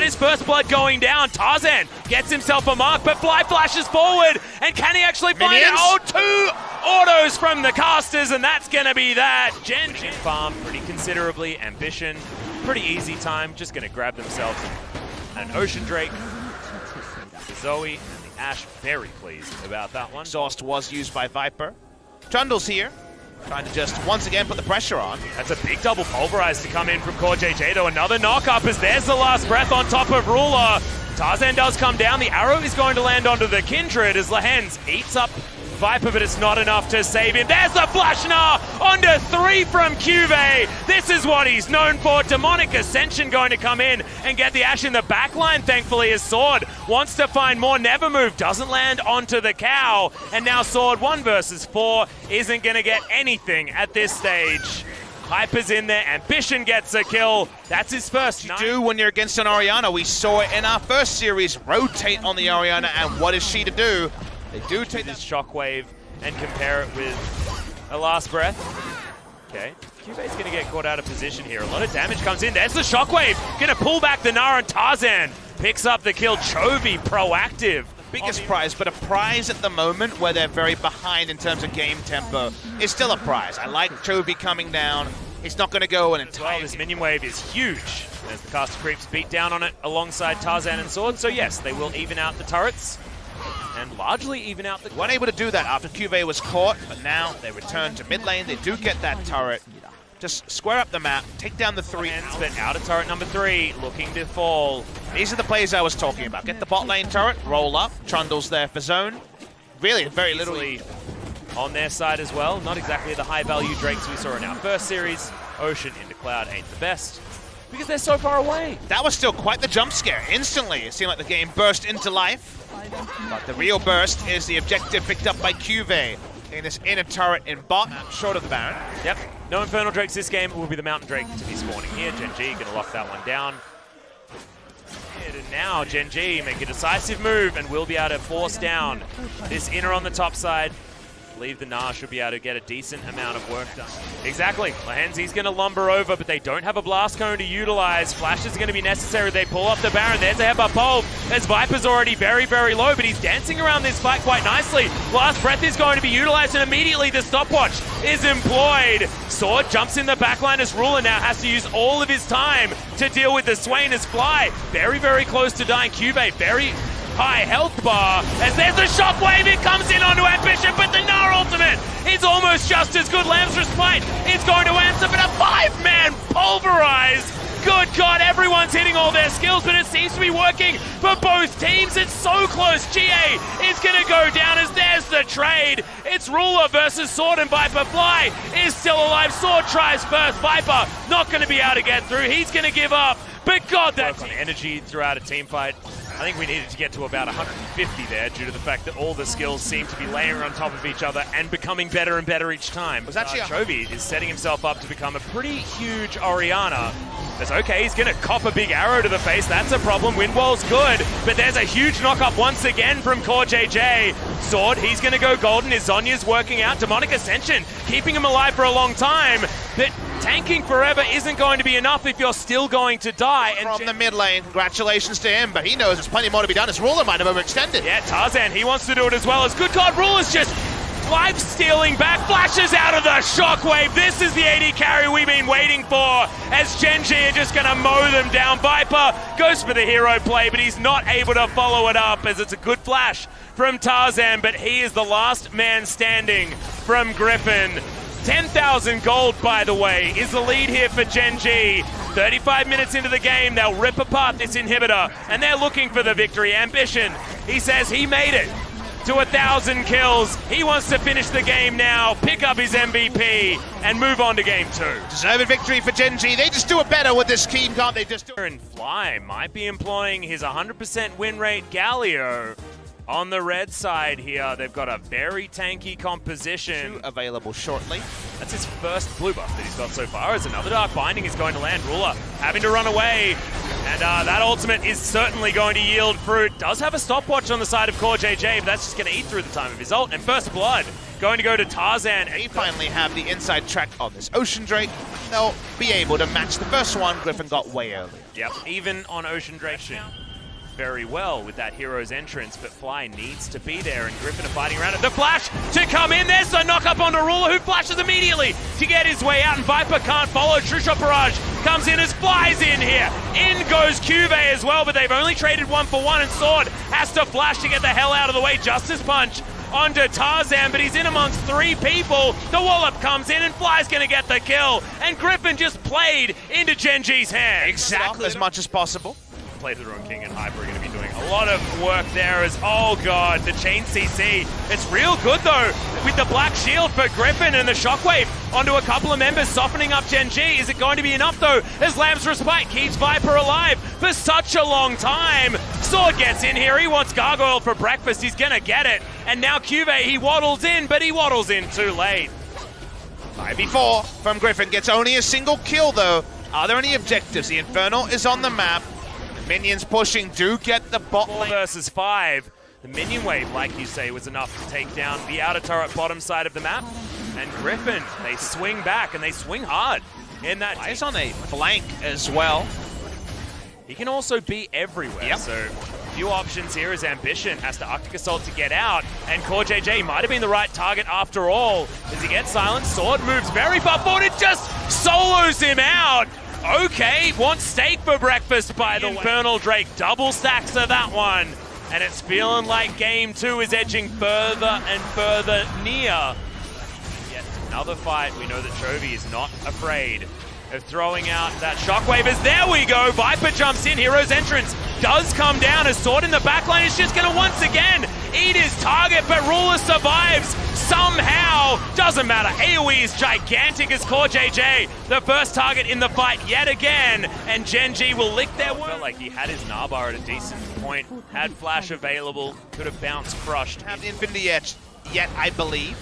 is First Blood going down. Tarzan gets himself a mark, but Fly flashes forward. And can he actually find it? Oh, 2 autos from the casters, and that's going to be that. Gen.G farm pretty considerably. Ambition, pretty easy time. Just going to grab themselves an Ocean Drake. Zoe and the Ashe very pleased about that one. Exhaust was used by Viper. Trundle's here, trying to just once again put the pressure on. That's a big double pulverize to come in from KazaLoLLCShighlights to another knock-up as there's the last breath on top of Ruler. Tarzan does come down. The arrow is going to land onto the Kindred as Lehens eats up Viper, but it's not enough to save him. There's the flash now onto 3 from Cuvée. This is what he's known for. Demonic Ascension going to come in and get the Ashe in the backline, thankfully, as Sword wants to find more. Never Move doesn't land onto the cow. And now Sword 1 versus 4 isn't going to get anything at this stage. Hyper's in there. Ambition gets a kill. That's his first. You do when you're against an Orianna. We saw it in our first series. Rotate on the Orianna, and what is she to do? They do take this Shockwave and compare it with a last breath. Okay, Cuvé's going to get caught out of position here. A lot of damage comes in. There's the Shockwave. Going to pull back the Nara, and Tarzan picks up the kill. Chovy proactive. Biggest prize, but a prize at the moment where they're very behind in terms of game tempo is still a prize. I like Chovy coming down. He's not going to go an entire... This minion wave is huge. As the caster creeps beat down on it alongside Tarzan and Sword. So yes, they will even out the turrets. And largely even out the... Weren't able to do that after Cuvée was caught, but now they return to mid lane. They do get that turret. Just square up the map, take down the 3. But out of turret number 3, looking to fall. These are the plays I was talking about. Get the bot lane turret, roll up. Trundle's there for zone. Really, very little on their side as well. Not exactly the high-value Drakes we saw in our first series. Ocean into Cloud ain't the best, because they're so far away. That was still quite the jump scare. Instantly, it seemed like the game burst into life. But the real burst is the objective picked up by Cuvée in this inner turret in bot, short of the Baron. Yep, no Infernal Drakes this game. It will be the Mountain Drake to be spawning here. Gen.G going to lock that one down. And now Gen.G make a decisive move and will be able to force down this inner on the top side. I believe the Gnar should be able to get a decent amount of work done. Exactly. Lahenzi's going to lumber over, but they don't have a blast cone to utilize. Flash is going to be necessary. They pull off the Baron. There's a headbutt pole. As Viper's already very, very low, but he's dancing around this fight quite nicely. Last breath is going to be utilized, and immediately the stopwatch is employed. Sword jumps in the backline as Ruler now has to use all of his time to deal with the Swain as Fly. Very, very close to dying. Cuvée, very high health bar, as there's the Shockwave, it comes in onto Ambition, but the Gnar ultimate is almost just as good. Lamb's Respite is going to answer, but a 5-man pulverize. Good God, everyone's hitting all their skills, but it seems to be working for both teams. It's so close. GA is going to go down as there's the trade. It's Ruler versus Sword, and Viper. Fly is still alive. Sword tries first. Viper not going to be able to get through. He's going to give up, but God, that's energy throughout a team fight. I think we needed to get to about 150 there due to the fact that all the skills seem to be layering on top of each other and becoming better and better each time. Chovy is setting himself up to become a pretty huge Orianna. That's okay, he's going to cop a big arrow to the face. That's a problem. Windwall's good, but there's a huge knock-up once again from KazaLoLLCShighlights. Sword, he's going to go golden. His Zonya's working out. Demonic Ascension, keeping him alive for a long time. But tanking forever isn't going to be enough if you're still going to die. And from the mid lane, congratulations to him, but he knows there's plenty more to be done. His Ruler might have overextended. Yeah, Tarzan, he wants to do it as well. As good God, Ruler's just life-stealing back, flashes out of the Shockwave. This is the AD carry we've been waiting for, as Gen.G are just going to mow them down. Viper goes for the hero play, but he's not able to follow it up, as it's a good flash from Tarzan, but he is the last man standing from Griffin. 10,000 gold, by the way, is the lead here for Gen.G. 35 minutes into the game, they'll rip apart this inhibitor, and they're looking for the victory. Ambition, he says he made it to 1,000 kills. He wants to finish the game now, pick up his MVP, and move on to game 2. Deserved victory for Gen.G. They just do it better with this team, can't they? Just do it. And Fly might be employing his 100% win rate Galio. On the red side here, they've got a very tanky composition. 2 available shortly. That's his first blue buff that he's got so far, as another Dark Binding is going to land. Ruler having to run away, And that ultimate is certainly going to yield fruit. Does have a stopwatch on the side of KazaLoLLCShighlights, but that's just going to eat through the time of his ult. And first blood going to go to Tarzan. They finally have the inside track on this Ocean Drake. They'll be able to match the first one. Griffin got way early. Yep, even on Ocean Drake very well with that hero's entrance, but Fly needs to be there, and Griffin are fighting around it. The flash to come in, there's a knock up onto Ruler, who flashes immediately to get his way out, and Viper can't follow. True Shot Barrage comes in as Fly's in here. In goes Cuvee as well, but they've only traded 1-for-1, and Sword has to flash to get the hell out of the way. Justice Punch onto Tarzan, but he's in amongst 3 people. The wallop comes in, and Fly's going to get the kill, and Griffin just played into Gen.G's hand. Exactly as much as possible. Play to the Ruin King and Hyper are going to be doing a lot of work there as, oh god, the chain CC. It's real good though with the black shield for Griffin and the shockwave onto a couple of members, softening up Gen.G. Is it going to be enough though, as Lamb's Respite keeps Viper alive for such a long time? Sword gets in here, he wants Gargoyle for breakfast, he's going to get it. And now Cuvee, he waddles in, but he waddles in too late. 5v4 from Griffin, gets only a single kill though. Are there any objectives? The Infernal is on the map. Minions pushing do get the bot lane. 4 versus 5. The minion wave, like you say, was enough to take down the outer turret bottom side of the map. And Griffin, they swing back, and they swing hard in that. He's on a flank as well. He can also be everywhere. Yep. So few options here as Ambition has to Arctic Assault to get out. And KazaLoLLCShighlights might have been the right target after all. As he gets silenced, Sword moves very far forward. It just solos him out. Okay, wants steak for breakfast by the Infernal Drake. Double stacks of that one. And it's feeling like game 2 is edging further and further near. Yet another fight. We know that Chovy is not afraid of throwing out that shockwave. As there we go, Viper jumps in. Hero's entrance does come down. A Sword in the backline is just going to once again eat his target, but Ruler survives somehow. Doesn't matter. AoE is gigantic as KazaLoLLCShighlights, the first target in the fight yet again, and Gen.G will lick their wound. Felt like he had his Narbar at a decent point, had flash available, could have bounced crushed. Have the Infinity yet, I believe.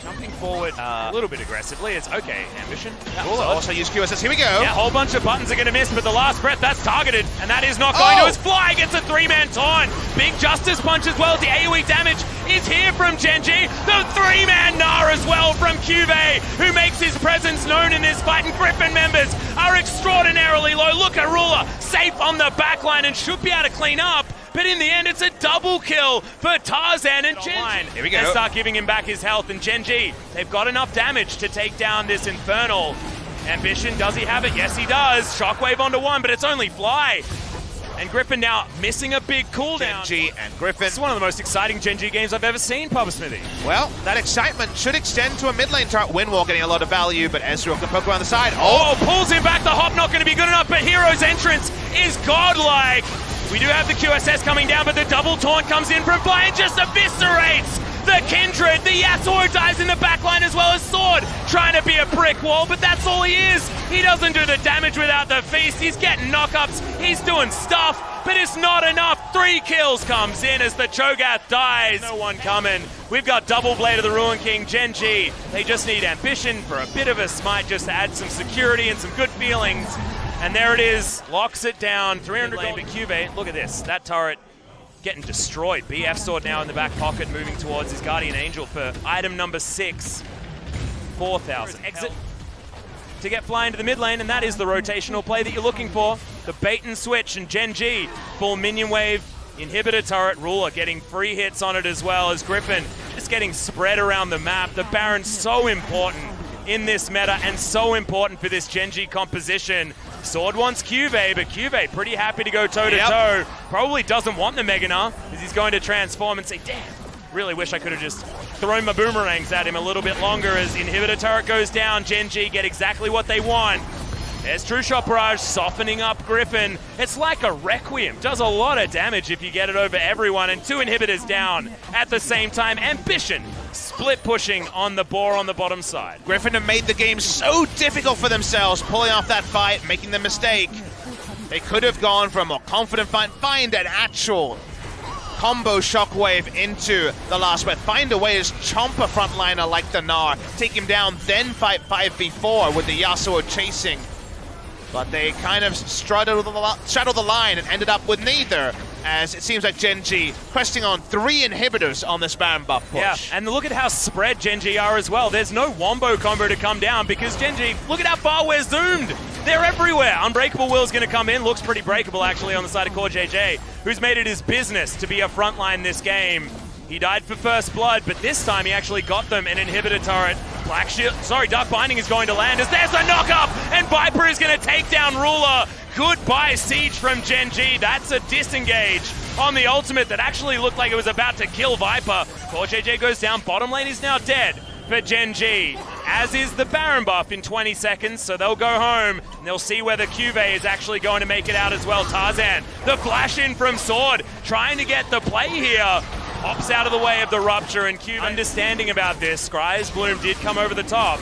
Jumping forward a little bit aggressively. It's okay, Ambition. Ruler also use QSS. Here we go. Yeah, a whole bunch of buttons are going to miss, but the last breath, that's targeted, and that is not going to. As Fly gets a 3-man taunt. Big Justice Punch as well. The AoE damage is here from Gen.G. The 3-man Gnar as well from Cuvee, who makes his presence known in this fight, and Griffin members are extraordinarily low. Look at Ruler, safe on the backline and should be able to clean up. But in the end, it's a double kill for Tarzan and Gen.G. Here we go. And start giving him back his health. And Gen.G, they've got enough damage to take down this Infernal. Ambition, does he have it? Yes, he does. Shockwave onto 1, but it's only Fly. And Griffin now missing a big cooldown. Gen.G and Griffin. It's one of the most exciting Gen.G games I've ever seen, Papa Smithy. Well, that excitement should extend to a mid lane turret. Windwall getting a lot of value, but Ezreal can poke around the side. Oh, pulls him back. The hop not going to be good enough, but Hero's entrance is godlike. We do have the QSS coming down, but the double taunt comes in from Fly and just eviscerates the Kindred. The Yasuo dies in the backline as well as Sword, trying to be a brick wall, but that's all he is. He doesn't do the damage without the feast. He's getting knockups, he's doing stuff, but it's not enough. 3 kills comes in as the Cho'Gath dies. No one coming. We've got double Blade of the Ruin King, Gen.G. They just need Ambition for a bit of a smite just to add some security and some good feelings. And there it is, locks it down, 300 gold to Cuvee. Look at this, that turret getting destroyed. BF Sword now in the back pocket, moving towards his Guardian Angel for item number 6. 4,000. Exit to get Fly into the mid lane, and that is the rotational play that you're looking for. The bait and switch, and Gen.G, full minion wave, inhibitor turret, Ruler getting free hits on it as well as Griffin just getting spread around the map. The Baron's so important in this meta and so important for this Gen.G composition. Sword wants Cuvee, but Cuvee pretty happy to go toe-to-toe. Probably doesn't want the Mega Gnar, as he's going to transform and say, damn, really wish I could have just thrown my boomerangs at him a little bit longer. As inhibitor turret goes down, Gen.G get exactly what they want. There's True Shot Barrage softening up Griffin. It's like a Requiem. Does a lot of damage if you get it over everyone. And 2 inhibitors down at the same time. Ambition split pushing on the boar on the bottom side. Griffin have made the game so difficult for themselves, pulling off that fight, making the mistake. They could have gone for a more confident fight, find an actual combo shockwave into the last breath. Find a way to chomp a frontliner like the Gnar, take him down, then fight 5v4 with the Yasuo chasing. but they kind of straddled the line and ended up with neither, as it seems like Gen.G questing on 3 inhibitors on this Baron buff push. Yeah, and look at how spread Gen.G are as well. There's no wombo combo to come down because Gen.G, look at how far we're zoomed. They're everywhere. Unbreakable Will's going to come in. Looks pretty breakable, actually, on the side of KazaLoLLCShighlights, who's made it his business to be a frontline this game. He died for first blood, but this time he actually got them an inhibitor turret. Dark Binding is going to land as there's a knock-up, and Viper is going to take down Ruler. Goodbye, Siege from Gen.G. That's a disengage on the ultimate that actually looked like it was about to kill Viper. KazaLoLLCShighlights goes down. Bottom lane is now dead for Gen.G, as is the Baron buff in 20 seconds, so they'll go home and they'll see whether Cuvée is actually going to make it out as well. Tarzan, the flash in from Sword, trying to get the play here. Hops out of the way of the Rupture, and Cuvée understanding about this. Scry's Bloom did come over the top.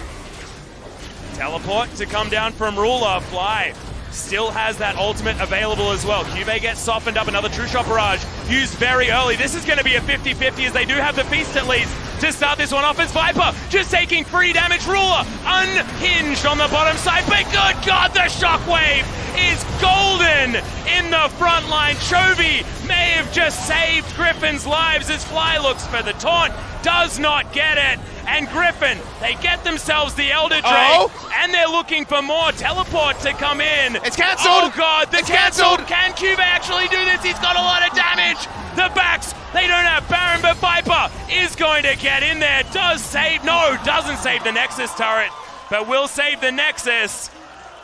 Teleport to come down from Ruler. Fly still has that ultimate available as well. Cuvée gets softened up. Another True Shot Barrage used very early. This is going to be a 50-50 as they do have the Feast at least to start this one off as Viper just taking free damage. Ruler unhinged on the bottom side, but good God, the Shockwave is golden in the front line. Chovy may have just saved Griffin's lives as Fly looks for the taunt, does not get it, and Griffin, they get themselves the Elder Drake, and they're looking for more teleport to come in. It's cancelled! Oh God, it's cancelled! Can Cuvée actually do this? He's got a lot of damage! The backs, they don't have Baron, but Viper is going to get in there. Doesn't save the Nexus turret, but will save the Nexus.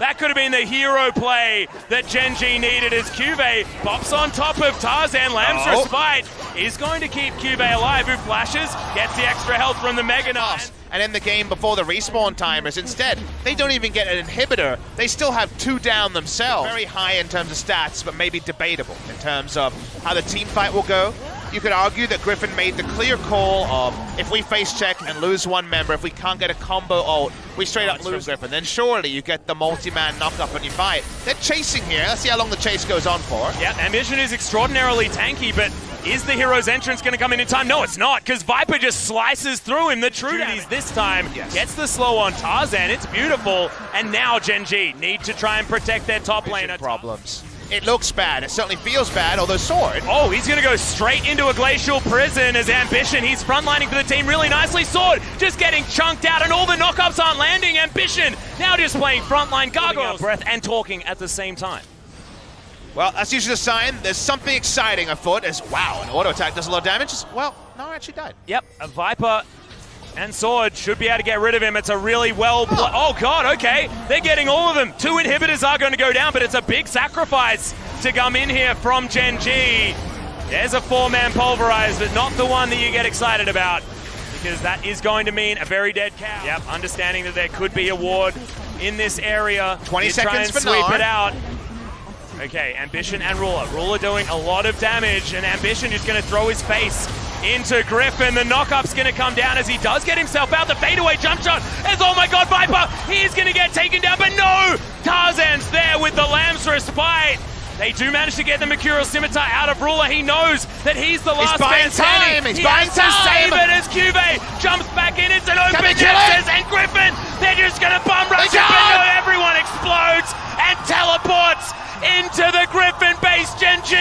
That could have been the hero play that Gen.G needed as Cuvée pops on top of Tarzan. Lamb's Respite is going to keep Cuvée alive, who flashes, gets the extra health from the Mega Knight. And in the game before the respawn timers, instead, they don't even get an inhibitor. They still have 2 down themselves. Very high in terms of stats, but maybe debatable in terms of how the team fight will go. You could argue that Griffin made the clear call of, if we face check and lose 1 member, if we can't get a combo ult, we straight up lose Griffin. Then surely you get the multi-man knock-up on your fight. They're chasing here. Let's see how long the chase goes on for. Yeah, Ambition is extraordinarily tanky, but is the hero's entrance going to come in time? No, it's not, because Viper just slices through him. The True Damage this time gets the slow on Tarzan. It's beautiful. And now Gen.G need to try and protect their top lane. Problems. It looks bad. It certainly feels bad, although Sword. Oh, he's going to go straight into a Glacial Prison as Ambition. He's frontlining for the team really nicely. Sword just getting chunked out, and all the knockups aren't landing. Ambition now just playing frontline gargoyles. Breath and talking at the same time. Well, that's usually a sign there's something exciting afoot, as wow, an auto attack does a lot of damage. Well, no, actually died. Yep, a Viper and Sword should be able to get rid of him. It's a really oh God, okay. They're getting all of them. 2 inhibitors are going to go down, but it's a big sacrifice to come in here from Gen.G. There's a 4-man pulverize, but not the one that you get excited about, because that is going to mean a very dead cow. Yep, understanding that there could be a ward in this area. 20 seconds for sweep it out. Okay, Ambition and Ruler. Ruler doing a lot of damage, and Ambition just going to throw his face into Griffin. The knock-up's going to come down as he does get himself out. The fadeaway jump shot is, oh my God, Viper! He's going to get taken down, but no! Tarzan's there with the Lamb's Respite. They do manage to get the Mercurial Scimitar out of Ruler. He knows that he's the last man standing. He has to save it as Cuvée jumps back in. It's an open Nexus, and Griffin, they're just going to bomb rush it, but no, everyone explodes and teleports into the Griffin base. Gen.G,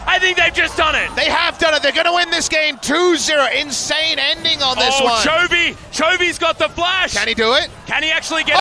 I think they've just done it. They have done it. They're going to win this game 2-0. Insane ending on this one. Chovy's got the flash. Can he do it? Can he actually get